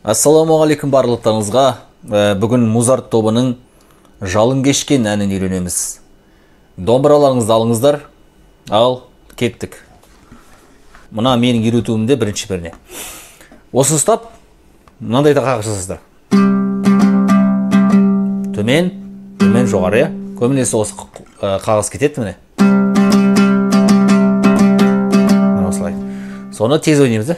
Ассаламуалейкум барлықтарыңызға. Бүгін Музарт тобының жалын кешкен әнін үйренеміз. Домбыраларыңызды алыңыздар. Ал, кеттік. Мұна менің үйретуімде бірінші біріне. Осы ұстап, мынандай да қағыс жасайсыздар. Төмен, төмен жоғары. Көбінесе осы қағыс кетеді міне. Мына осылай. Соны тез ойнаймыз.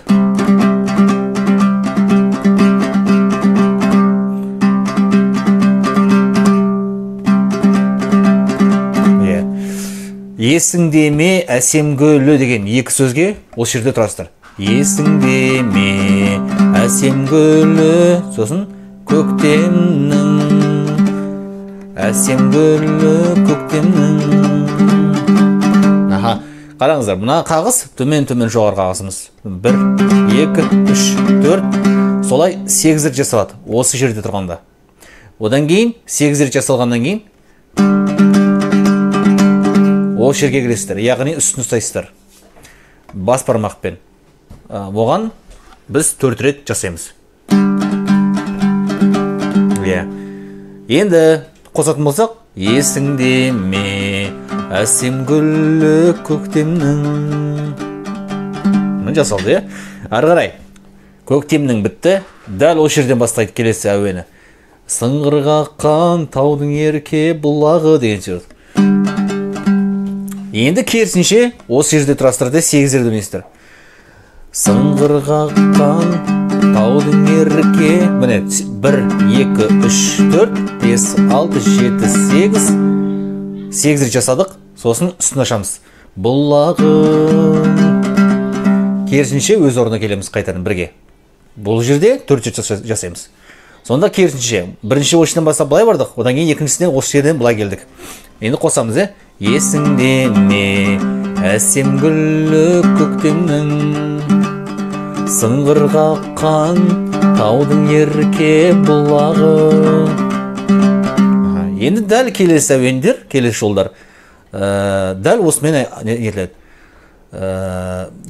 Есіңде ме әсем гүлі деген екі сөзге осы жерде тұрасыздар. Есіңде ме әсем гүлі, сосын көктемнің, әсем гүлі көктемнің. Қараңыздар, мына қағыс төмен-төмен жоғары қағысымыз. 1, 2, 3, 4. Солай 8 рет жасалады осы жерде тұрғанда. Одан кейін 8 рет жасалғаннан кейін ол жерге кіресіздер, яғни үстін ұстайсыздар бас бармақпен. Оған біз 4 рет жасаймыз. Енді қосатын болсақ, есіңде ме әсем гүлі көктемнің. Мұны жасалды, ары қарай көктемнің бітті, дәл ол жерден бастайды келесі әуені. Сыңғыр қаққан таудың ерке бұлағы деген сөз. Енді керісінше осы жерде тұрастырды 8 рет ойнайсыздар. Сыңғыр қаққан таудың ерке, міне 1, 2, 3, 4, 5, 6, 7, 8. 8 рет жасадық, сосын үстін ашамыз. Бұлағын. Керісінше өз орнына келеміз қайтадан бірге. Бұл жерде 4 рет жасаймыз. Сонда керісінше бірінші очтан бастап былай бардық, одан кейін екіншісіне осы жерден былай келдік. Енді қосамыз. Есіңде ме әсем гүлі көктемнің, сыңғыр қаққан таудың ерке бұлағы. Енді дәл келесі әуендер, келесі жолдар дәл осымен нетіледі.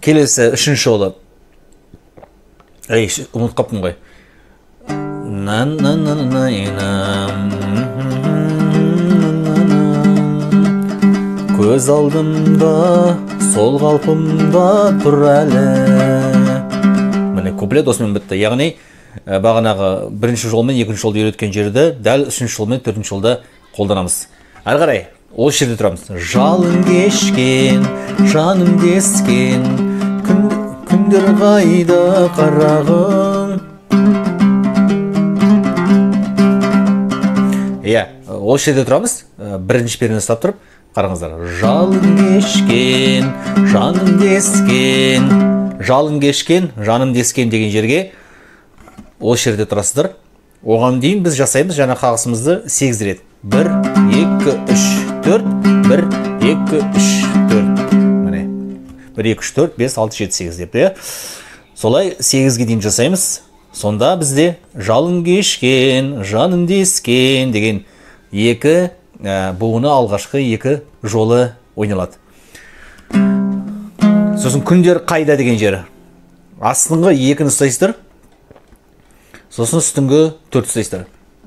Келесі үшінші жолы ұмыт қаптым ғой. Көз алдымда, сол қалпымда тұр әлі. Міне, куплет осымен бітті. Яғни, бағанағы бірінші жолмен екінші жолды үйреткен жерді дәл үшінші жолмен төртінші жолда қолданамыз. Әрі қарай, ол жерде тұрамыз. Жалын кешкен, жаным дескен, күндер қайда қарағым. Ол жерде тұрамыз. Бірінші перені ұстап тұрып, қараңыздар. Жалын кешкен, жаным дескен, жалын кешкен, жаным дескен деген жерге ол жерде тұрасыздар. Оған дейін біз жасаймыз жаңа қағысымызды 8 рет. 1, 2, 3, 4, 1, 2, 3, 4. Міне. 1, 2, 3, 4, 5, 6, 7, 8 деп. Солай 8-ге дейін жасаймыз. Сонда бізде жалын кешкен, жаным дескен деген екі бұғыны алғашқы екі жолы ойналады. Сосын күндер қайда деген жері. Астыңғы екіні ұстайсыздар. Сосын үстіңгі 4 ұстайсыздар.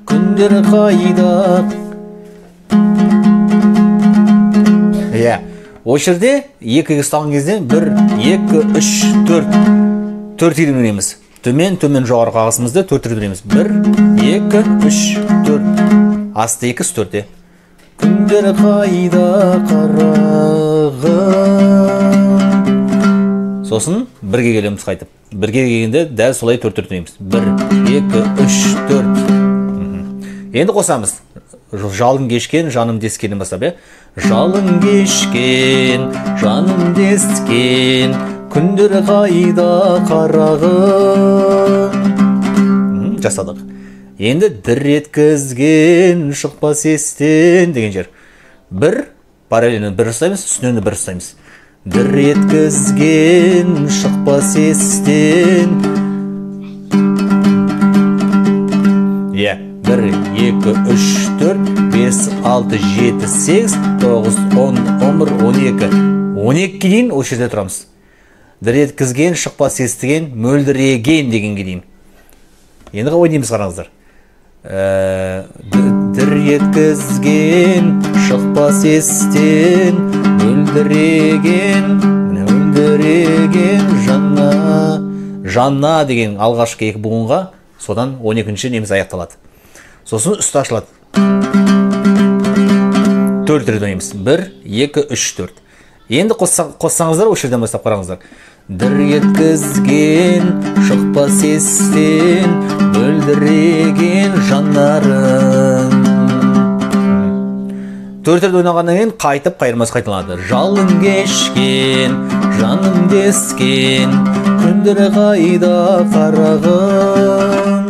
Күндер қайда. О жерде екіге ұстаған кезде 1, 2, 3, 4. 4 рет ойнаймыз. Төмен жоғары қағысымызды 4 рет ойнаймыз. 1, 2, 3, 4. Асты 2, 4. Күндер қайда қарағым. Сосын бірге келеміз қайтып. Бірге келгенде дәл солай 4 рет ойнаймыз. 1, 2, 3, 4. Енді қосамыз. Жалын кешкен, жаным дескеннен бастап. Жалын кешкен, жаным дескен, күндер қайда қарағым. Жасадық. Енді дір еткізген шықпас естен деген жер. 1, параллельно 1 ұстаймыз, үстінен 1 ұстаймыз. Дір еткізген шықпас естен. 1, 2, 3, 4, 5, 6, 7, 8, 9, 10, 11, 12. 12-ге дейін ол жерде тұрамыз. Дір еткізген шықпас естіген, мөлдіреген дегенге дейін. Енді ойнаймыз, қараңыздар. Дір еткізген шықпас естен, мөлдіреген жанна деген алғашқы екі буынға, содан 12-ші неміз аяқталады. Сосын үсті ашылады. 4 рет ойнаймыз. 1, 2, 3, 4. Енді қоссаңыздар, осы жерден бастап қараңыздар. Дір еткізген шықпас естен, мөлдіреген жаннарын. 4 рет ойнағаннан кейін қайтып қайырмасы қайталанады. Жалын кешкен, жаным дескен, күндер қайда қарағым.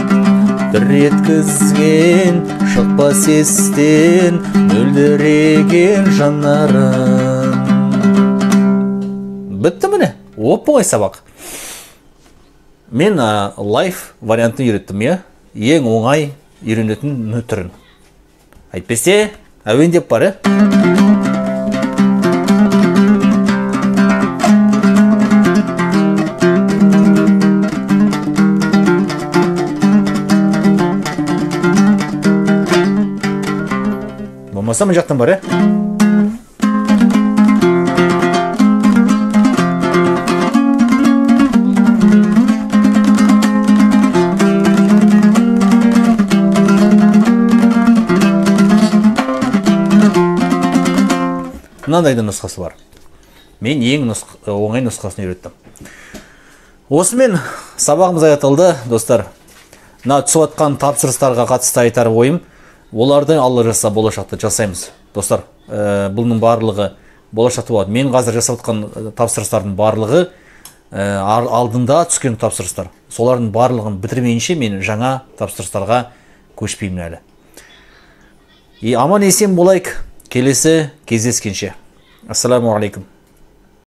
Дір еткізген шықпас естен, мөлдіреген жаннарын. Бітті міне, оп-оңай сабақ. Мен лайф вариантын үйреттім, ең оңай үйренетін түрін. Әйтпесе, әуен деп бар, болмаса мен жақтан бар, мынандай нұсқасы бар. Мен ең оңай нұсқасын үйреттім. Осымен сабағымыз аяқталды, достар. Мына түсіп жатқан тапсырыстарға қатысты айтар ойым, оларды Алла жазса болашақта жасаймыз. Достар, бұның барлығы болашақта болады. Мен қазір жасап жатқан тапсырыстардың барлығы алдында түскен тапсырыстар. Солардың барлығын бітірмейінше мен жаңа тапсырыстарға көшпеймін әлі. Аман есен болайық. Келесі кездескенше. Ассаламу алейкум.